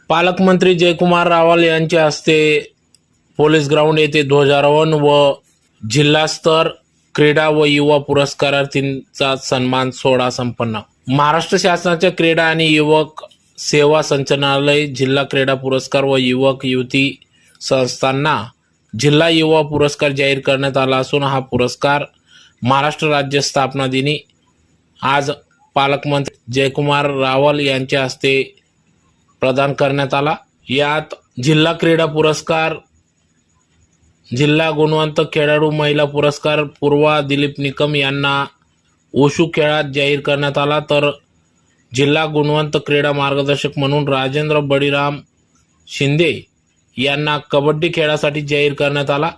पालकमंत्री जयकुमार रावल यांच्या हस्ते पोलीस ग्राउंड येथे ध्वजारोहण व जिल्हास्तर क्रीडा व युवा पुरस्कारार्थींचा सन्मान सोहळा संपन्न। महाराष्ट्र शासनाच्या क्रीडा आणि युवक सेवा संचालनालय जिल्हा क्रीडा पुरस्कार व युवक युवती संस्थांना जिल्हा युवा पुरस्कार जाहीर करण्यात आला असून हा पुरस्कार महाराष्ट्र राज्य स्थापना दिनी आज पालकमंत्री जयकुमार रावल यांच्या हस्ते प्रदान करण्यात आला। यात जिल्हा क्रीडा पुरस्कार, जिल्हा गुणवंत खेळाडू महिला पुरस्कार पूर्वा दिलीप निकम यांना वुशू खेळात जाहीर करण्यात आला, तर जिल्हा गुणवंत क्रीडा मार्गदर्शक म्हणून राजेंद्र बळीराम शिंदे यांना कबड्डी खेळासाठी जाहीर करण्यात आला।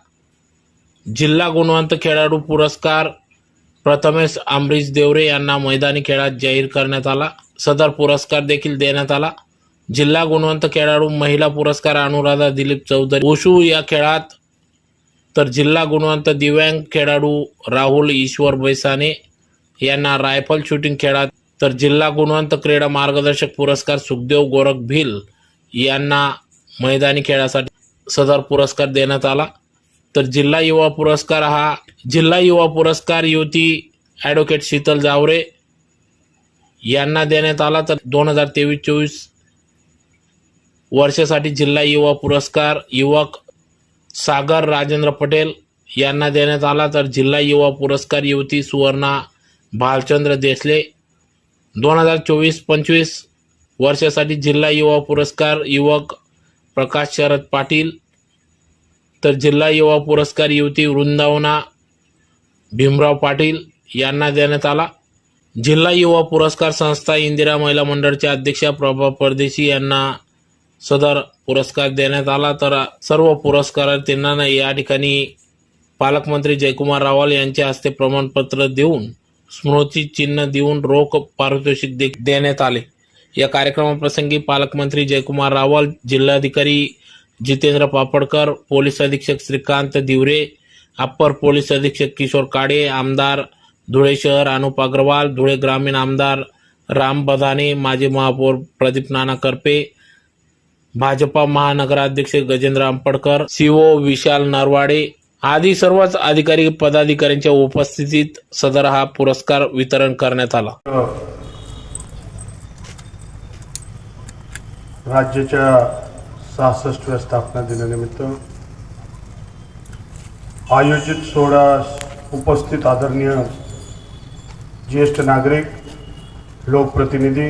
जिल्हा गुणवंत खेळाडू पुरस्कार प्रथमेश अमरीश देवरे यांना मैदानी खेळात जाहीर करण्यात आला। सदर पुरस्कार देखील देण्यात आला। जिल्हा गुणवंत खेळाडू महिला पुरस्कार अनुराधा दिलीप चौधरी वुशू या खेळात, तर जिल्हा गुणवंत दिव्यांग खेळाडू राहुल ईश्वर बैसाने यांना रायफल शूटिंग खेळात, तर जिल्हा गुणवंत क्रीडा मार्गदर्शक पुरस्कार सुखदेव गोरख भिल यांना मैदानी खेळासाठी सदर पुरस्कार देण्यात आला। तर जिल्हा युवा पुरस्कार युवती ॲडव्होकेट शीतल जावरे यांना देण्यात आला, तर 2023-24 वर्षासाठी जिल्हा युवा पुरस्कार युवक सागर राजेंद्र पटेल यांना देण्यात आला, तर जिल्हा युवा पुरस्कार युवती सुवर्णा भालचंद्र देसले 2024-25 वर्षासाठी जिल्हा युवा पुरस्कार युवक प्रकाश शरद पाटील, तर जिल्हा युवा पुरस्कार युवती वृंदावना भीमराव पाटील यांना देण्यात आला। जिल्हा युवा पुरस्कार संस्था इंदिरा महिला मंडळच्या अध्यक्षा प्रभा परदेशी यांना सदर पुरस्कार देण्यात आला, तर सर्व पुरस्कारार्थींना या ठिकाणी पालकमंत्री जयकुमार रावल यांच्या हस्ते प्रमाणपत्र देऊन स्मृती चिन्ह देऊन रोख पारितोषिक देण्यात आले। या कार्यक्रमाप्रसंगी पालकमंत्री जयकुमार रावल, जिल्हाधिकारी जितेंद्र पापड़कर, पोलीस अधीक्षक श्रीकांत दिवरे, अप्पर पोलीस अधीक्षक किशोर काडे, आमदार धुळे शहर अनुप अग्रवाल, धुळे ग्रामीण आमदार राम बधाने, माजी महापौर प्रदीप नाना करपे, भाजपा महानगराध्यक्ष गजेंद्र अंपडकर, सीओ विशाल नरवाडे आदी सर्वच अधिकारी पदाधिकाऱ्यांच्या उपस्थितीत सदर हा पुरस्कार वितरण करण्यात आला। राज्याच्या 66व्या स्थापना दिनानिमित्त आयोजित सोहळ्यास उपस्थित आदरणीय ज्येष्ठ नागरिक, लोकप्रतिनिधी,